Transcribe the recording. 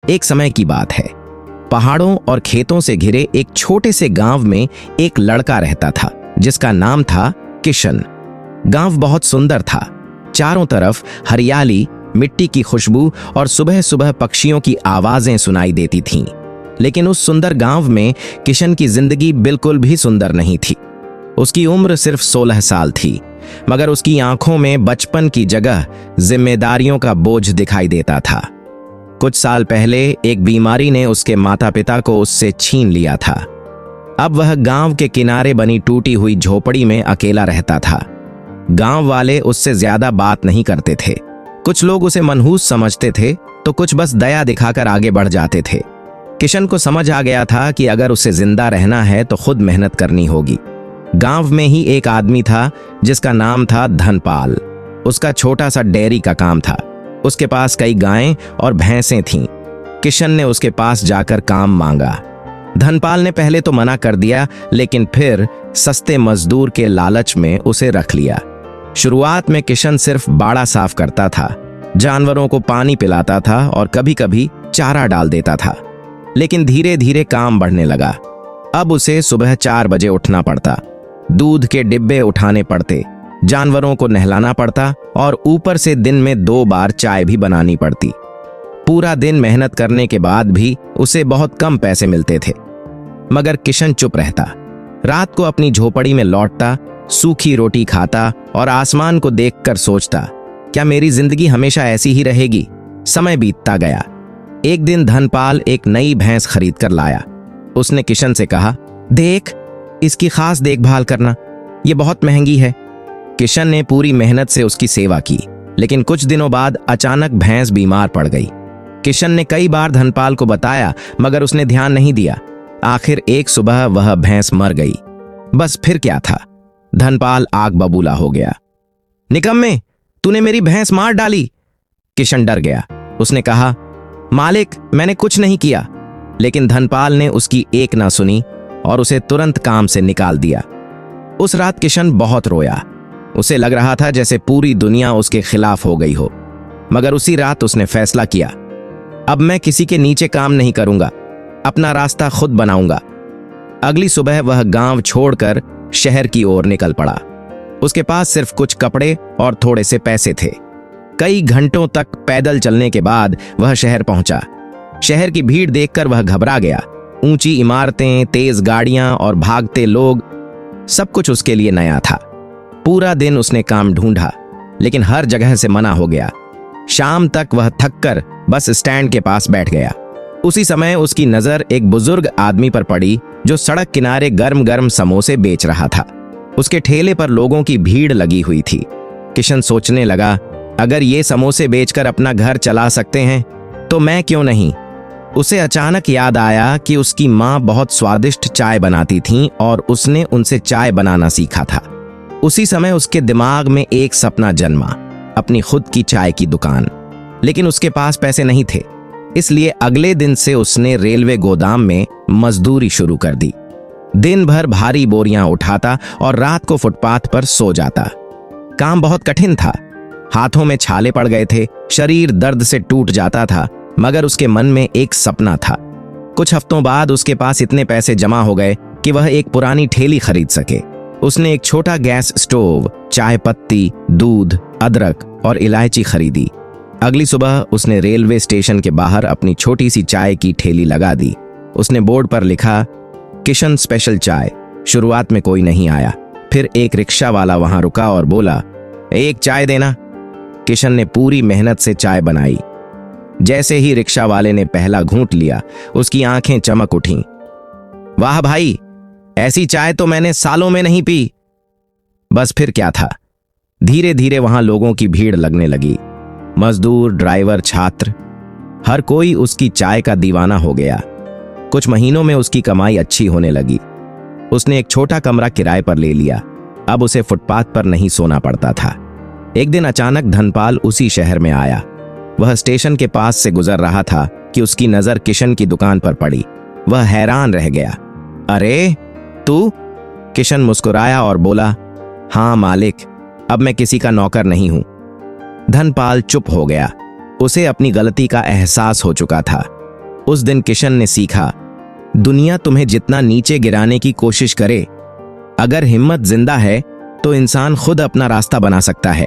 एक समय की बात है। पहाड़ों और खेतों से घिरे एक छोटे से गांव में एक लड़का रहता था जिसका नाम था किशन। गांव बहुत सुंदर था। चारों तरफ हरियाली, मिट्टी की खुशबू और सुबह सुबह पक्षियों की आवाजें सुनाई देती थीं। लेकिन उस सुंदर गांव में किशन की जिंदगी बिल्कुल भी सुंदर नहीं थी। उसकी उम्र सिर्फ 16 साल थी, मगर उसकी आंखों में बचपन की जगह जिम्मेदारियों का बोझ दिखाई देता था। कुछ साल पहले एक बीमारी ने उसके माता पिता को उससे छीन लिया था। अब वह गांव के किनारे बनी टूटी हुई झोपड़ी में अकेला रहता था। गांव वाले उससे ज्यादा बात नहीं करते थे। कुछ लोग उसे मनहूस समझते थे तो कुछ बस दया दिखाकर आगे बढ़ जाते थे। किशन को समझ आ गया था कि अगर उसे जिंदा रहना है तो खुद मेहनत करनी होगी। गांव में ही एक आदमी था जिसका नाम था धनपाल। उसका छोटा सा डेयरी का काम था। उसके पास कई गायें और भैंसें थीं। किशन ने उसके पास जाकर काम मांगा। धनपाल ने पहले तो मना कर दिया, लेकिन फिर सस्ते मजदूर के लालच में उसे रख लिया। शुरुआत में किशन सिर्फ बाड़ा साफ करता था, जानवरों को पानी पिलाता था और कभी कभी चारा डाल देता था। लेकिन धीरे धीरे काम बढ़ने लगा। अब उसे सुबह 4 बजे उठना पड़ता, दूध के डिब्बे उठाने पड़ते, जानवरों को नहलाना पड़ता और ऊपर से दिन में 2 बार चाय भी बनानी पड़ती। पूरा दिन मेहनत करने के बाद भी उसे बहुत कम पैसे मिलते थे, मगर किशन चुप रहता। रात को अपनी झोपड़ी में लौटता, सूखी रोटी खाता और आसमान को देखकर सोचता, क्या मेरी जिंदगी हमेशा ऐसी ही रहेगी? समय बीतता गया। एक दिन धनपाल एक नई भैंस खरीद कर लाया। उसने किशन से कहा, देख, इसकी खास देखभाल करना, ये बहुत महंगी है। किशन ने पूरी मेहनत से उसकी सेवा की, लेकिन कुछ दिनों बाद अचानक भैंस बीमार पड़ गई। किशन ने कई बार धनपाल को बताया, मगर उसने ध्यान नहीं दिया। आखिर एक सुबह वह भैंस मर गई। बस फिर क्या था, धनपाल आग बबूला हो गया। निकम्मे, तूने मेरी भैंस मार डाली। किशन डर गया। उसने कहा, मालिक, मैंने कुछ नहीं किया। लेकिन धनपाल ने उसकी एक ना सुनी और उसे तुरंत काम से निकाल दिया। उस रात किशन बहुत रोया। उसे लग रहा था जैसे पूरी दुनिया उसके खिलाफ हो गई हो। मगर उसी रात उसने फैसला किया, अब मैं किसी के नीचे काम नहीं करूंगा, अपना रास्ता खुद बनाऊंगा। अगली सुबह वह गांव छोड़कर शहर की ओर निकल पड़ा। उसके पास सिर्फ कुछ कपड़े और थोड़े से पैसे थे। कई घंटों तक पैदल चलने के बाद वह शहर पहुंचा। शहर की भीड़ देखकर वह घबरा गया। ऊंची इमारतें, तेज गाड़ियां और भागते लोग, सब कुछ उसके लिए नया था। पूरा दिन उसने काम ढूंढा, लेकिन हर जगह से मना हो गया। शाम तक वह थककर बस स्टैंड के पास बैठ गया। उसी समय उसकी नजर एक बुजुर्ग आदमी पर पड़ी जो सड़क किनारे गर्म गर्म समोसे बेच रहा था। उसके ठेले पर लोगों की भीड़ लगी हुई थी। किशन सोचने लगा, अगर ये समोसे बेचकर अपना घर चला सकते हैं तो मैं क्यों नहीं। उसे अचानक याद आया कि उसकी माँ बहुत स्वादिष्ट चाय बनाती थीं और उसने उनसे चाय बनाना सीखा था। उसी समय उसके दिमाग में एक सपना जन्मा, अपनी खुद की चाय की दुकान। लेकिन उसके पास पैसे नहीं थे, इसलिए अगले दिन से उसने रेलवे गोदाम में मजदूरी शुरू कर दी। दिन भर भारी बोरियां उठाता और रात को फुटपाथ पर सो जाता। काम बहुत कठिन था। हाथों में छाले पड़ गए थे, शरीर दर्द से टूट जाता था, मगर उसके मन में एक सपना था। कुछ हफ्तों बाद उसके पास इतने पैसे जमा हो गए कि वह एक पुरानी ठेली खरीद सके। उसने एक छोटा गैस स्टोव, चाय पत्ती, दूध, अदरक और इलायची खरीदी। अगली सुबह उसने रेलवे स्टेशन के बाहर अपनी छोटी सी चाय की ठेली लगा दी। उसने बोर्ड पर लिखा, किशन स्पेशल चाय। शुरुआत में कोई नहीं आया। फिर एक रिक्शा वाला वहां रुका और बोला, एक चाय देना। किशन ने पूरी मेहनत से चाय बनाई। जैसे ही रिक्शा वाले ने पहला घूंट लिया, उसकी आंखें चमक उठीं। वाह भाई, ऐसी चाय तो मैंने सालों में नहीं पी। बस फिर क्या था, धीरे धीरे वहां लोगों की भीड़ लगने लगी। मजदूर, ड्राइवर, छात्र, हर कोई उसकी चाय का दीवाना हो गया। कुछ महीनों में उसकी कमाई अच्छी होने लगी। उसने एक छोटा कमरा किराए पर ले लिया। अब उसे फुटपाथ पर नहीं सोना पड़ता था। एक दिन अचानक धनपाल उसी शहर में आया। वह स्टेशन के पास से गुजर रहा था कि उसकी नजर किशन की दुकान पर पड़ी। वह हैरान रह गया। अरे तू? किशन मुस्कुराया और बोला, हाँ मालिक, अब मैं किसी का नौकर नहीं हूं। धनपाल चुप हो गया। उसे अपनी गलती का एहसास हो चुका था। उस दिन किशन ने सीखा, दुनिया तुम्हें जितना नीचे गिराने की कोशिश करे, अगर हिम्मत जिंदा है तो इंसान खुद अपना रास्ता बना सकता है।